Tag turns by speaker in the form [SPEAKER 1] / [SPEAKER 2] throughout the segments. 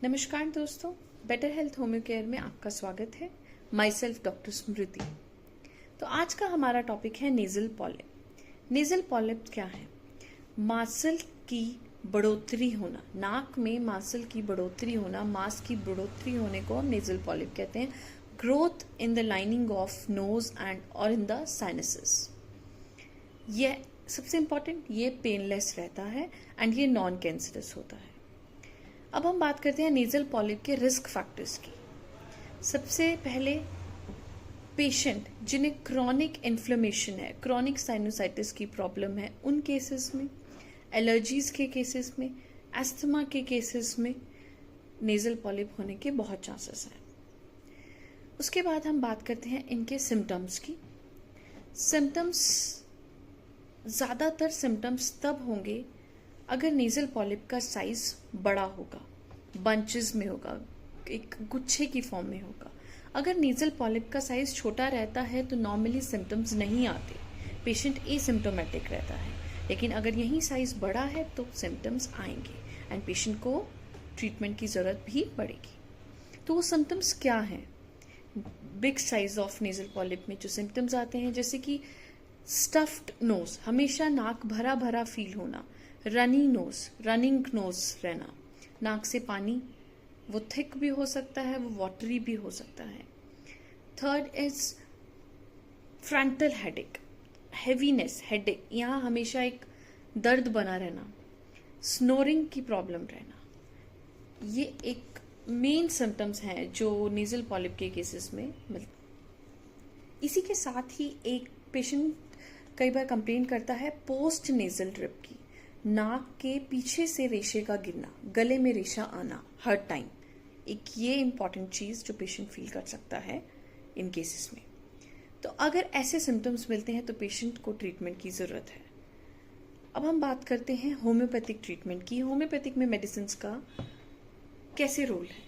[SPEAKER 1] नमस्कार दोस्तों, better health homeo care में आपका स्वागत है। माई सेल्फ डॉक्टर स्मृति। तो आज का हमारा टॉपिक है नेजल पॉलिप। नेजल पॉलिप क्या है? मांसल की बढ़ोतरी होना, नाक में मांसल की बढ़ोतरी होना, मांस की बढ़ोतरी होने को हम नेजल पॉलिप कहते हैं। Growth in the lining of nose and और इन द साइनसेस। ये सबसे इंपॉर्टेंट, ये पेनलेस रहता है एंड ये नॉन कैंसरस होता है। अब हम बात करते हैं नेजल पॉलिप के रिस्क फैक्टर्स की। सबसे पहले पेशेंट जिन्हें क्रॉनिक इन्फ्लेमेशन है, क्रॉनिक साइनोसाइटिस की प्रॉब्लम है, उन केसेस में, एलर्जीज के केसेस में, एस्थमा के केसेस में नेजल पॉलिप होने के बहुत चांसेस हैं। उसके बाद हम बात करते हैं इनके सिम्टम्स की। सिम्टम्स, ज़्यादातर सिम्टम्स तब होंगे अगर नेजल पॉलिप का साइज बड़ा होगा, बंचेस में होगा, एक गुच्छे की फॉर्म में होगा। अगर नेजल पॉलिप का साइज छोटा रहता है तो नॉर्मली सिम्टम्स नहीं आते, पेशेंट एसिम्प्टोमेटिक रहता है। लेकिन अगर यही साइज बड़ा है तो सिम्टम्स आएंगे एंड पेशेंट को ट्रीटमेंट की ज़रूरत भी पड़ेगी। तो वो सिम्टम्स क्या हैं? Big size of nasal polyp में जो सिम्टम्स आते हैं, जैसे कि स्टफ्ड नोज, हमेशा नाक भरा भरा फील होना, रनिंग नोज रहना, नाक से पानी, वो थिक भी हो सकता है, वो वाटरी भी हो सकता है। Third is frontal headache, heaviness, headache, यहाँ हमेशा एक दर्द बना रहना, स्नोरिंग की प्रॉब्लम रहना। ये एक मेन सिम्टम्स हैं जो नेजल पॉलिप के केसेस में मिलते। इसी के साथ ही एक पेशेंट कई बार कंप्लेन करता है पोस्ट नेजल ड्रिप की, नाक के पीछे से रेशे का गिरना, गले में रेशा आना हर टाइम। एक ये इंपॉर्टेंट चीज़ जो पेशेंट फील कर सकता है इन केसेस में। तो अगर ऐसे सिम्टम्स मिलते हैं तो पेशेंट को ट्रीटमेंट की ज़रूरत है। अब हम बात करते हैं होम्योपैथिक ट्रीटमेंट की। होम्योपैथिक में मेडिसिन का कैसे रोल है,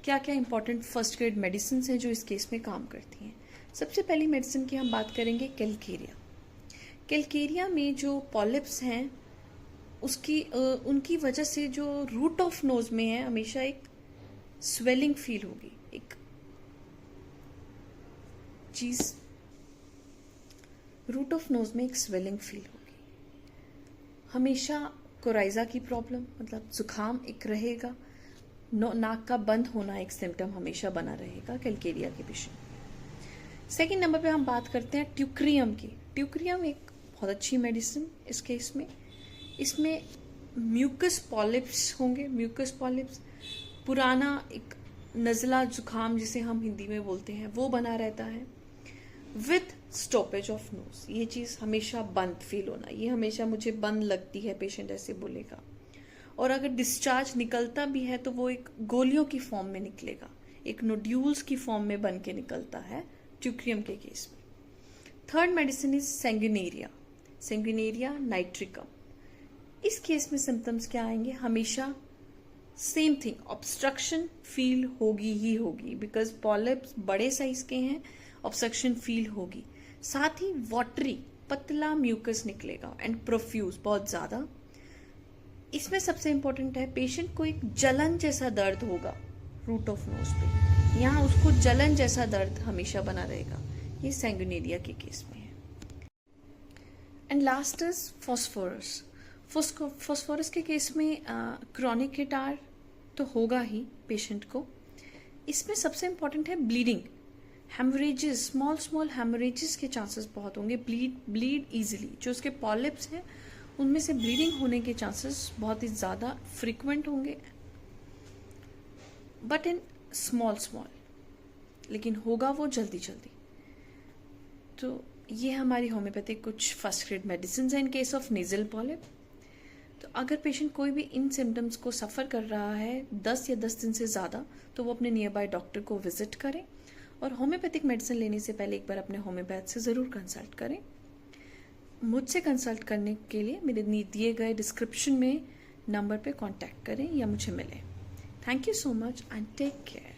[SPEAKER 1] क्या क्या इंपॉर्टेंट फर्स्ट ग्रेड मेडिसिन हैं जो इस केस में काम करती हैं। सबसे पहली मेडिसिन की हम बात करेंगे कैलकेरिया। कैलकेरिया में जो पॉलिप्स हैं उनकी वजह से जो रूट ऑफ नोज में है हमेशा एक स्वेलिंग फील होगी, एक चीज रूट ऑफ नोज में एक स्वेलिंग फील होगी। हमेशा कोराइजा की प्रॉब्लम, मतलब जुकाम एक रहेगा, नाक का बंद होना एक सिम्टम हमेशा बना रहेगा कैलकेरिया के पेशेंट। सेकेंड नंबर पे हम बात करते हैं ट्यूक्रियम की। ट्यूक्रियम एक बहुत अच्छी मेडिसिन इस केस में। इसमें म्यूकस पॉलिप्स होंगे, म्यूकस पॉलिप्स, पुराना एक नज़ला जुकाम जिसे हम हिंदी में बोलते हैं वो बना रहता है, विथ स्टॉपेज ऑफ नोज। ये चीज़ हमेशा बंद फील होना, ये हमेशा मुझे बंद लगती है, पेशेंट ऐसे बोलेगा। और अगर डिस्चार्ज निकलता भी है तो वो एक गोलियों की फॉर्म में निकलेगा, एक नोड्यूल्स की फॉर्म में बन के निकलता है ट्यूक्रियम के केस में। Third medicine is Sanguinaria nitricum. इस केस में सिम्टम्स क्या आएंगे? हमेशा सेम थिंग, ऑब्स्ट्रक्शन फील होगी ही होगी, बिकॉज पॉलिप्स बड़े साइज के हैं, ऑब्स्ट्रक्शन फील होगी। साथ ही वाटरी, पतला म्यूकस निकलेगा एंड प्रोफ्यूज, बहुत ज्यादा। इसमें सबसे इंपॉर्टेंट है पेशेंट को एक जलन जैसा दर्द होगा रूट ऑफ नोज पे, यहाँ उसको जलन जैसा दर्द हमेशा बना रहेगा। ये सेंगुइनेरिया के केस में है। And last is phosphorus. Phosphorus के केस में क्रॉनिक गिटार तो होगा ही पेशेंट को। इसमें सबसे इंपॉर्टेंट है ब्लीडिंग, हेमरेजेस, स्मॉल हेमरेजेस के चांसेस बहुत होंगे। ब्लीड इजीली, जो उसके पॉलिप्स हैं उनमें से ब्लीडिंग होने के चांसेस बहुत ही ज़्यादा फ्रिक्वेंट होंगे, बट इन स्मॉल, लेकिन होगा वो जल्दी। तो ये हमारी होम्योपैथिक कुछ फर्स्ट ग्रेड मेडिसिन हैं in case of nasal polyp. तो अगर पेशेंट कोई भी इन सिम्टम्स को सफ़र कर रहा है 10 या 10 दिन से ज़्यादा, तो वो अपने नियर बाय डॉक्टर को विजिट करें और होम्योपैथिक मेडिसिन लेने से पहले एक बार अपने होम्योपैथ से ज़रूर कंसल्ट करें। मुझसे कंसल्ट करने के लिए मेरे दिए गए डिस्क्रिप्शन में नंबर पे कांटेक्ट करें या मुझे मिलें। Thank you so much and take care.